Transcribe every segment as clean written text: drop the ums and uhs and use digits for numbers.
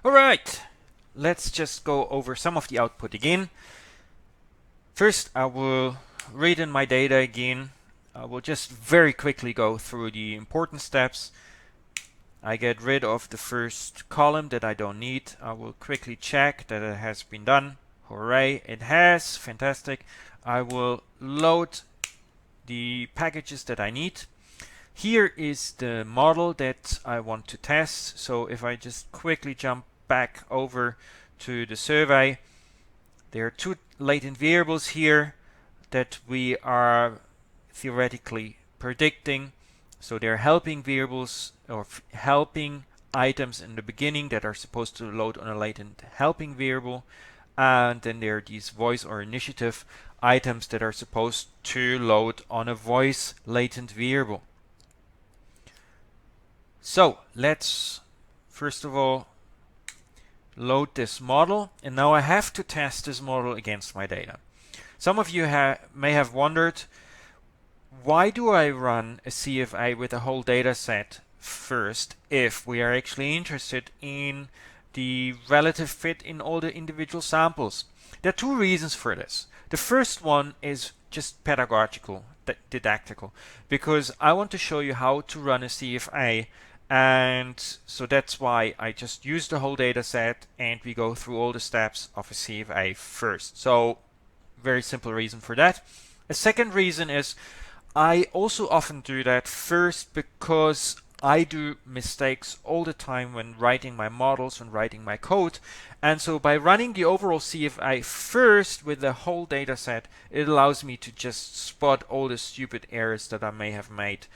Alright, let's just go over some of the output again. First, I will read in my data again. I will just very quickly go through the important steps. I get rid of the first column that I don't need. I will quickly check that it has been done. Hooray, it has. Fantastic. I will load the packages that I need. Here is the model that I want to test. So if I just quickly jump back over to the survey, there are two latent variables here that we are theoretically predicting. So they're helping variables or helping items in the beginning that are supposed to load on a latent helping variable. And then there are these voice or initiative items that are supposed to load on a voice latent variable. So let's first of all load this model, and now I have to test this model against my data. Some of you may have wondered, why do I run a CFA with a whole data set first if we are actually interested in the relative fit in all the individual samples? There are two reasons for this. The first one is just pedagogical, didactical, because I want to show you how to run a CFA, and so that's why I just use the whole data set and we go through all the steps of a CFA first. So very simple reason for that. A second reason is I also often do that first because I do mistakes all the time when writing my models, when writing my code. And so by running the overall CFA first with the whole data set, it allows me to just spot all the stupid errors that I may have made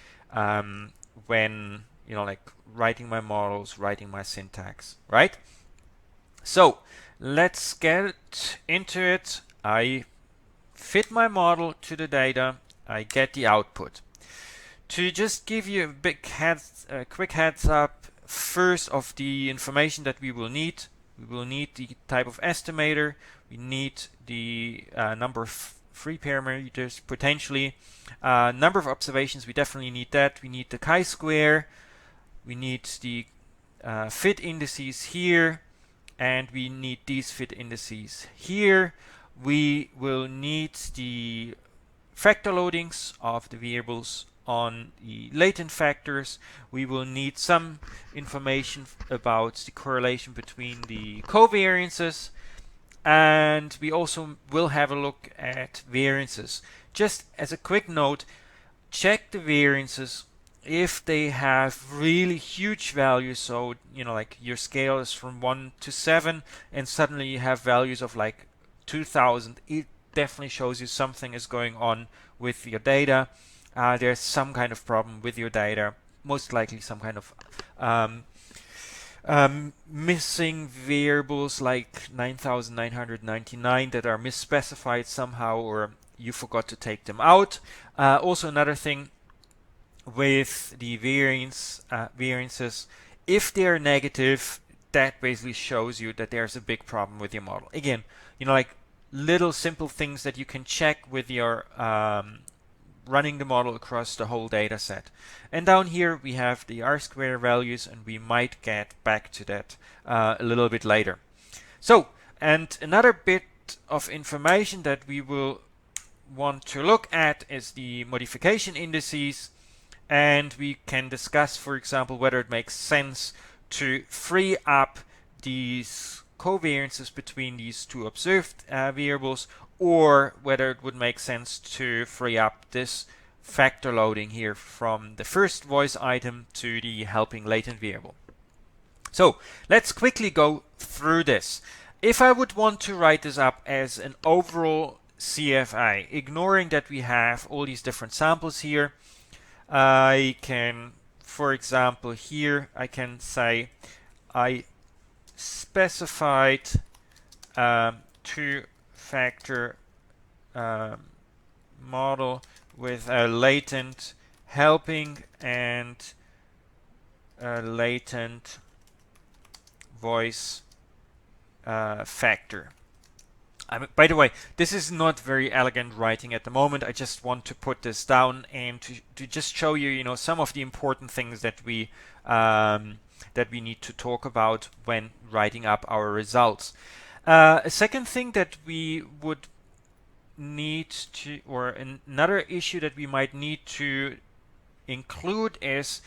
when, like writing my models, writing my syntax, right? So let's get into it. I fit my model to the data. I get the output. To just give you a quick heads up first of the information that we will need the type of estimator, we need the number of free parameters potentially, number of observations, we definitely need that, we need the chi-square, we need the fit indices here, and we need these fit indices here. We will need the factor loadings of the variables on the latent factors. We will need some information about the correlation between the covariances, and we also will have a look at variances. Just as a quick note, check the variances if they have really huge values. So like your scale is from 1 to 7 and suddenly you have values of like 2000, it definitely shows you something is going on with your data. There's some kind of problem with your data, most likely some kind of missing variables like 9999 that are misspecified somehow, or you forgot to take them out. Also another thing with the variances, if they're negative, that basically shows you that there's a big problem with your model. Again, like little simple things that you can check with your running the model across the whole data set. And down here we have the R-square values, and we might get back to that a little bit later. So, and another bit of information that we will want to look at is the modification indices, and we can discuss, for example, whether it makes sense to free up these covariances between these two observed variables, or whether it would make sense to free up this factor loading here from the first voice item to the helping latent variable. So let's quickly go through this. If I would want to write this up as an overall CFA, ignoring that we have all these different samples here, I can, for example, here I can say I specified two-factor model with a latent helping and a latent voice factor. By the way, this is not very elegant writing at the moment. I just want to put this down and to just show you, some of the important things that we that we need to talk about when writing up our results. A second thing that we would need to, or another issue that we might need to include is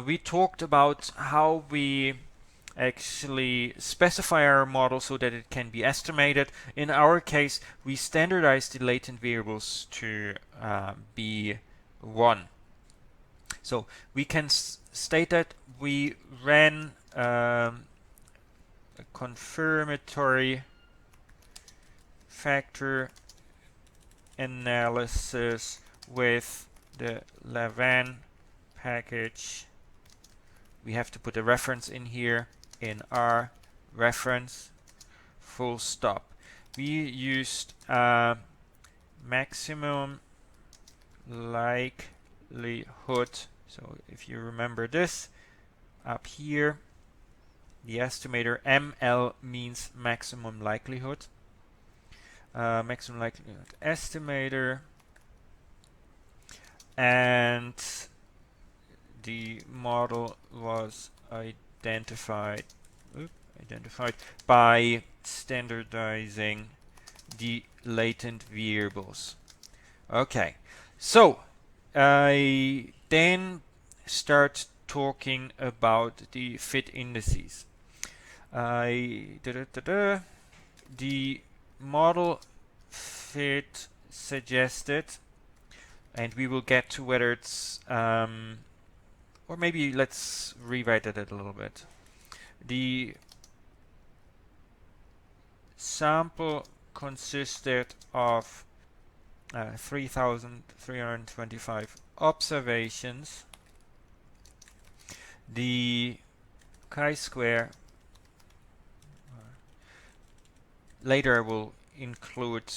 we talked about how we actually specify our model so that it can be estimated. In our case, we standardized the latent variables to be 1. So we can state that we ran a confirmatory factor analysis with the Lavin package. We have to put a reference in here in our reference, full stop. We used maximum likelihood. So if you remember this up here, the estimator ML means maximum likelihood. Maximum likelihood estimator, and the model was identified by standardizing the latent variables. Okay, so I then start talking about the fit indices. The model fit suggested, and we will get to whether it's or maybe let's rewrite it a little bit. The sample consisted of 3,325 observations. The chi-square, later I will include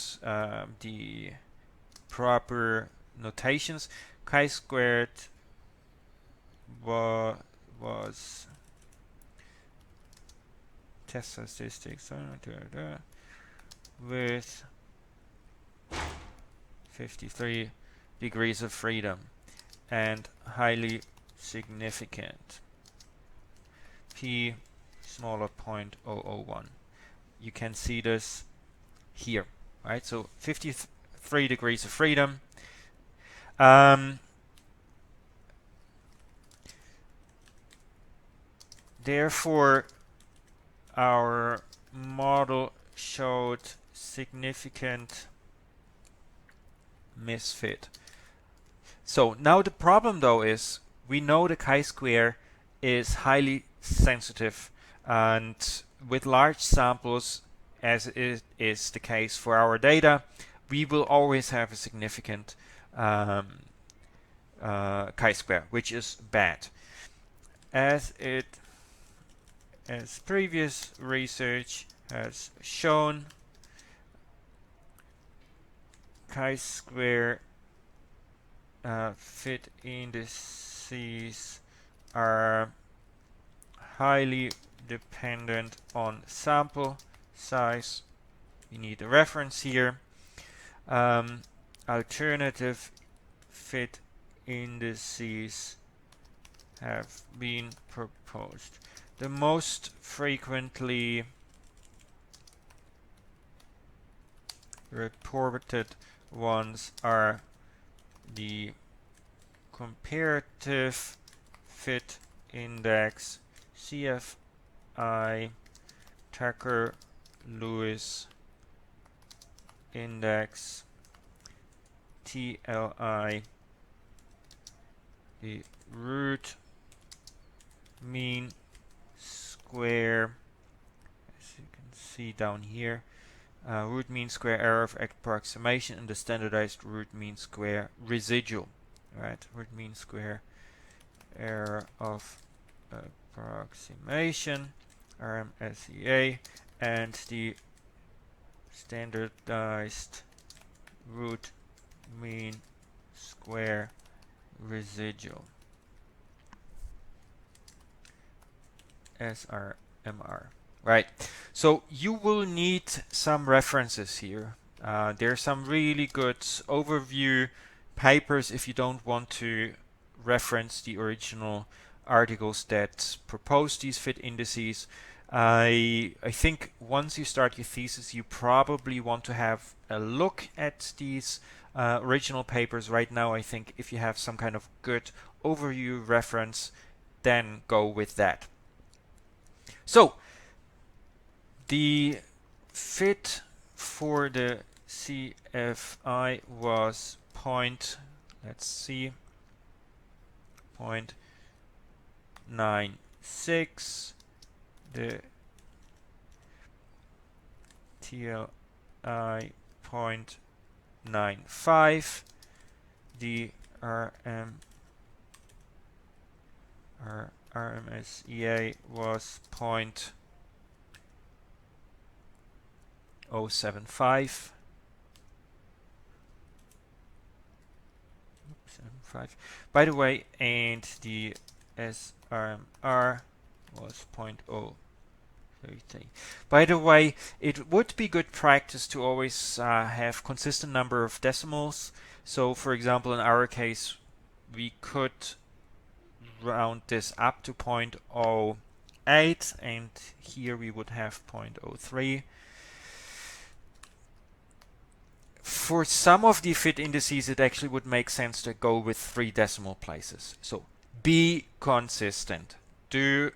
the proper notations. Chi-squared was test statistics with 53 degrees of freedom and highly significant. P smaller 0.001. You can see this here, right? So 53 degrees of freedom. Therefore, our model showed significant misfit. So now the problem though is we know the chi-square is highly sensitive, and with large samples, as it is the case for our data, we will always have a significant chi-square, which is bad. As previous research has shown, chi-square fit indices are highly dependent on sample size. We need a reference here. Alternative fit indices have been proposed. The most frequently reported ones are the comparative fit index, CFI, Tucker-Lewis index, TLI, the root mean square, as you can see down here, root mean square error of approximation, and the standardized root mean square residual. Right, root mean square error of approximation, RMSEA, and the standardized root mean square residual, SRMR. Right, so you will need some references here. There are some really good overview papers if you don't want to reference the original articles that propose these fit indices. I think once you start your thesis, you probably want to have a look at these original papers. Right now, I think if you have some kind of good overview reference, then go with that. So the fit for the CFI was let's see, 0.96. The TLI 0.95. The RMSEA was 0.075. By the way, and the SRMR was 0.033. By the way, it would be good practice to always have consistent number of decimals. So for example, in our case, we could round this up to 0.08, and here we would have 0.03. For some of the fit indices, it actually would make sense to go with 3 decimal places. So be consistent. Do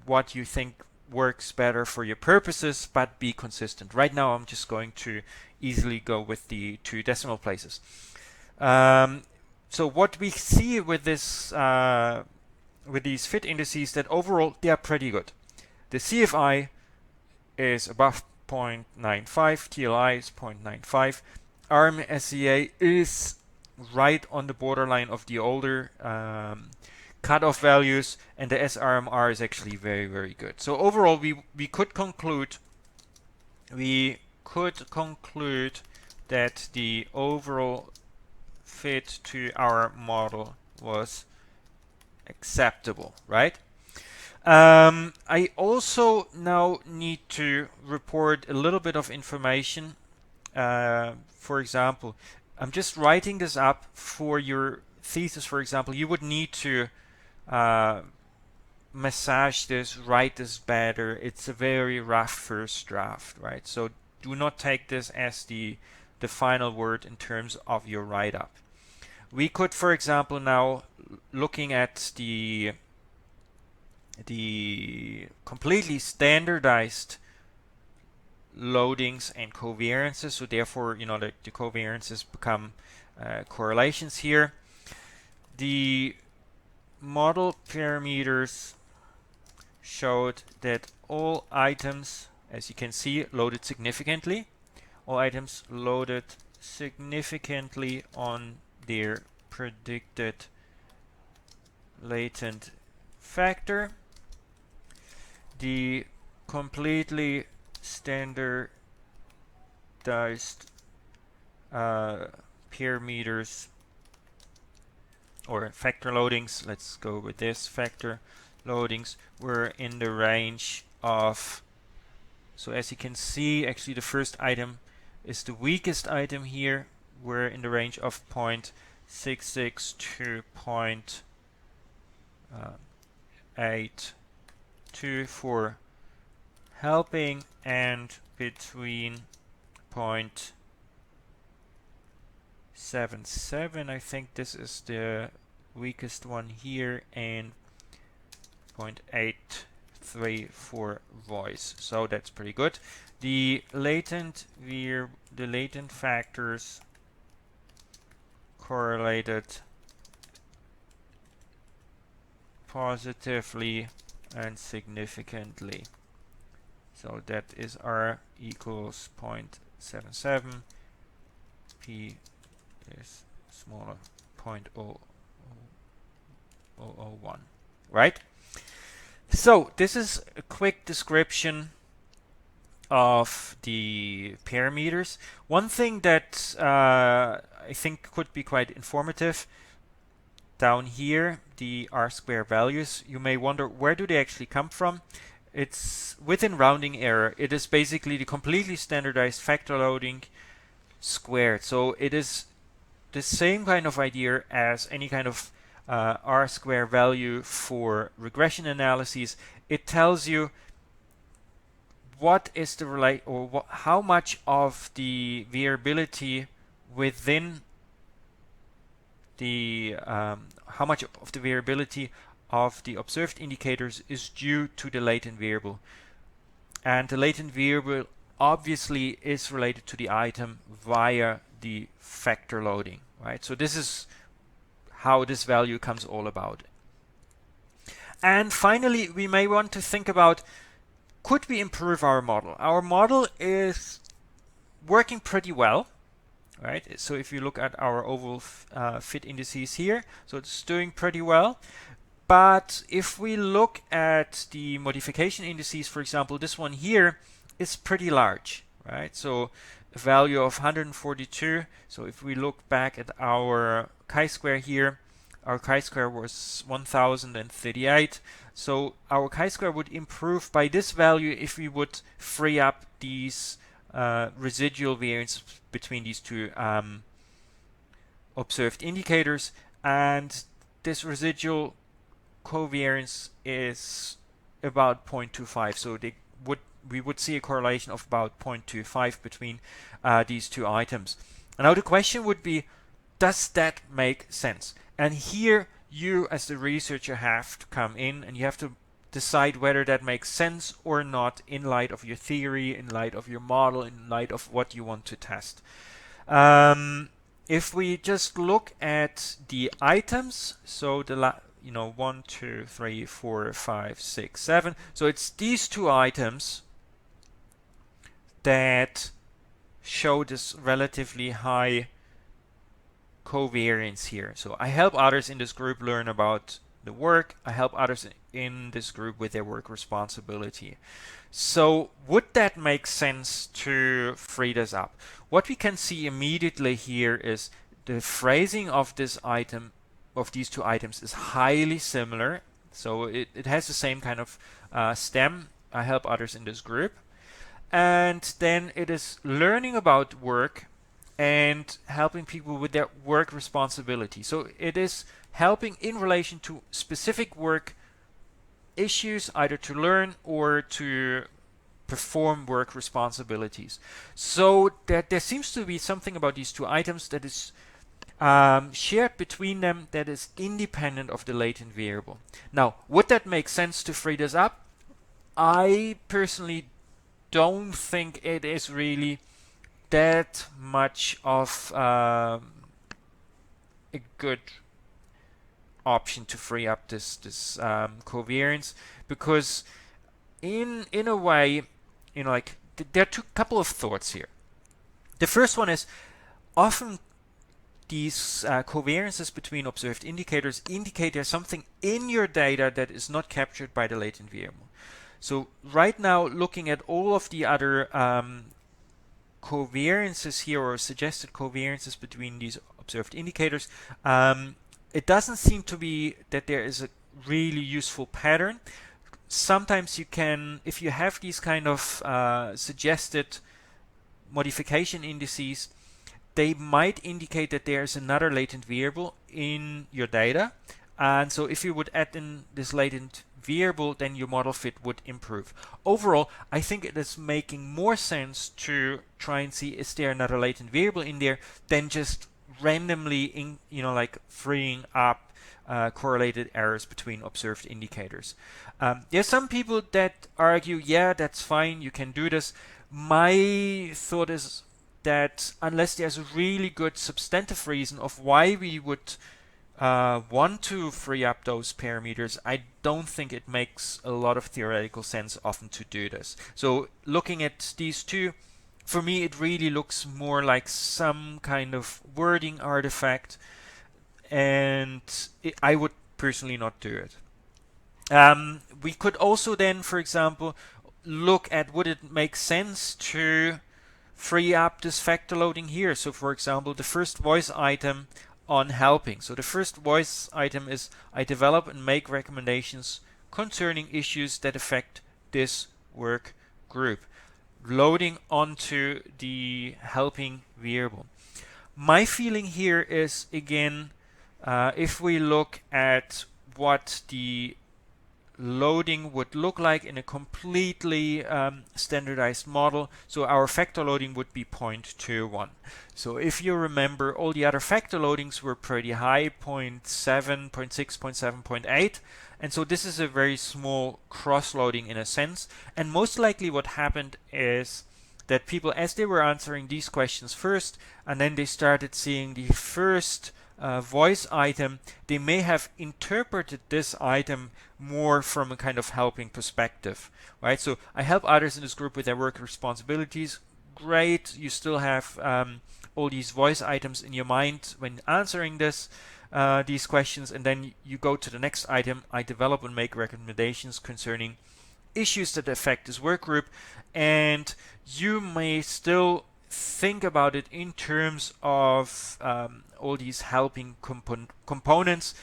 what you think works better for your purposes, but be consistent. Right now, I'm just going to easily go with the 2 decimal places. So what we see with this, with these fit indices, that overall they are pretty good. The CFI is above 0.95, TLI is 0.95, RMSEA is right on the borderline of the older cutoff values, and the SRMR is actually very, very good. So overall, we could conclude that the overall fit to our model was acceptable, right? I also now need to report a little bit of information. For example, I'm just writing this up for your thesis. For example, you would need to massage this, write this better. It's a very rough first draft, right? So do not take this as the final word in terms of your write-up. We could, for example, now looking at the completely standardized loadings and covariances, so therefore, you know, the covariances become correlations here. The model parameters showed that all items, as you can see, loaded significantly. All items loaded significantly on their predicted latent factor. The completely standardized parameters or factor loadings, let's go with this, factor loadings were in the range of, so as you can see, actually the first item is the weakest item here. We're in the range of 0.66 to 0.82 for helping, and between 0.77, I think this is the weakest one here, and 0.83 for voice. So that's pretty good. The latent factors correlated positively and significantly. So that is R equals 0.77, P is smaller, 0.001, right? So this is a quick description of the parameters. One thing that I think could be quite informative, down here, the R-square values, you may wonder, where do they actually come from? It's within rounding error. It is basically the completely standardized factor loading squared. So it is the same kind of idea as any kind of R-square value for regression analyses, it tells you what is the how much of the variability within the how much of the variability of the observed indicators is due to the latent variable. And the latent variable obviously is related to the item via the factor loading, right? So this is how this value comes all about. And finally, we may want to think about, could we improve our model? Our model is working pretty well, right? So if you look at our overall fit indices here, so it's doing pretty well. But if we look at the modification indices, for example, this one here is pretty large, right? So a value of 142. So if we look back at our chi-square here, our chi-square was 1038. So our chi-square would improve by this value if we would free up these residual variance between these two observed indicators, and this residual covariance is about 0.25. So we would see a correlation of about 0.25 between these two items. And now the question would be, does that make sense? And here you as the researcher have to come in and you have to decide whether that makes sense or not in light of your theory, in light of your model, in light of what you want to test. If we just look at the items, so the 1, 2, 3, 4, 5, 6, 7. So it's these two items that show this relatively high covariance here. So I help others in this group learn about the work. I help others in this group with their work responsibility. So would that make sense to free this up? What we can see immediately here is the phrasing of this item, of these two items, is highly similar. So it has the same kind of stem. I help others in this group. And then it is learning about work and helping people with their work responsibility. So it is helping in relation to specific work issues, either to learn or to perform work responsibilities. So that there seems to be something about these two items that is shared between them that is independent of the latent variable. Now, would that make sense to free this up? I personally don't think it is really that much of a good option to free up this covariance, because in a way, like there are couple of thoughts here. The first one is, often these covariances between observed indicators indicate there's something in your data that is not captured by the latent variable. So right now, looking at all of the other covariances here, or suggested covariances between these observed indicators, it doesn't seem to be that there is a really useful pattern. Sometimes you can, if you have these kind of suggested modification indices, they might indicate that there is another latent variable in your data. And so if you would add in this latent variable, then your model fit would improve. Overall, I think it is making more sense to try and see, is there another latent variable in there, than just randomly like freeing up correlated errors between observed indicators. There's some people that argue, yeah, that's fine, you can do this. My thought is that unless there's a really good substantive reason of why we would want to free up those parameters, I don't think it makes a lot of theoretical sense often to do this. So looking at these two, for me it really looks more like some kind of wording artifact, and I would personally not do it. We could also then, for example, look at, would it make sense to free up this factor loading here? So for example, the first voice item on helping. So the first voice item is, I develop and make recommendations concerning issues that affect this work group, loading onto the helping variable. My feeling here is, again, If we look at what the loading would look like in a completely standardized model, so our factor loading would be 0.21. So if you remember, all the other factor loadings were pretty high, 0.7, 0.6, 0.7, 0.8, and so this is a very small cross-loading in a sense. And most likely what happened is that people, as they were answering these questions first, and then they started seeing the first voice item, they may have interpreted this item more from a kind of helping perspective, right? So I help others in this group with their work responsibilities. Great, you still have all these voice items in your mind when answering these questions, and then you go to the next item. I develop and make recommendations concerning issues that affect this work group, and you may still think about it in terms of all these helping components,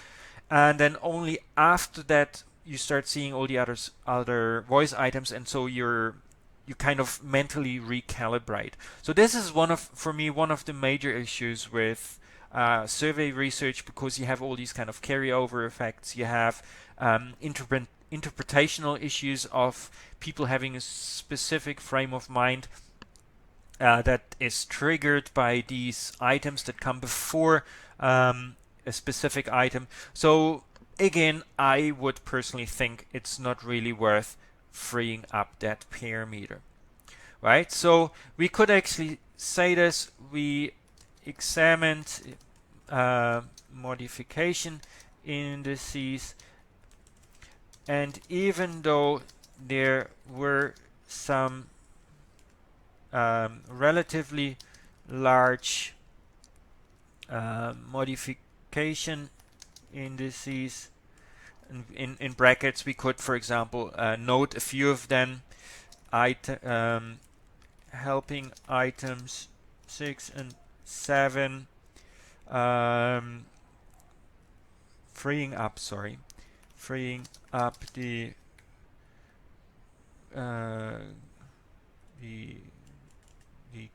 and then only after that you start seeing all the other voice items, and so you kind of mentally recalibrate. So this is for me one of the major issues with survey research, because you have all these kind of carryover effects. You have interpretational issues of people having a specific frame of mind that is triggered by these items that come before a specific item. So again, I would personally think it's not really worth freeing up that parameter, right? So we could actually say this. We examined modification indices, and even though there were some relatively large modification indices, in brackets, we could, for example, note a few of them. Helping items 6 and 7, freeing up the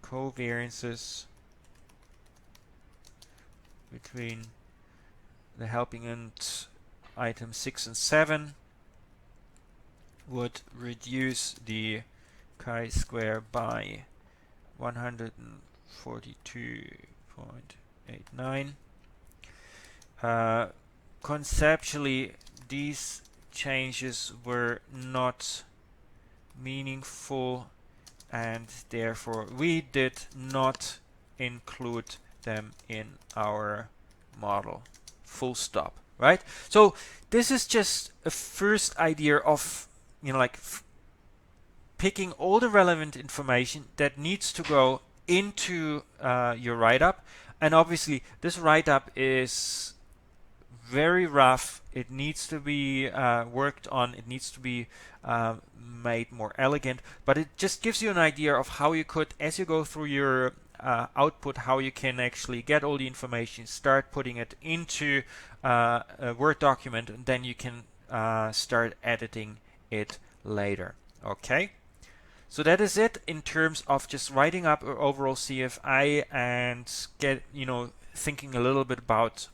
covariances between the helping and items 6 and 7 would reduce the chi-square by 142.89. Conceptually, these changes were not meaningful, and therefore we did not include them in our model. Full stop. Right? So this is just a first idea of, like picking all the relevant information that needs to go into your write-up. And obviously this write-up is very rough. It needs to be worked on. It needs to be made more elegant, but it just gives you an idea of how you could, as you go through your output, how you can actually get all the information, start putting it into a Word document, and then you can start editing it later. Okay, so that is it in terms of just writing up our overall CFI and thinking a little bit about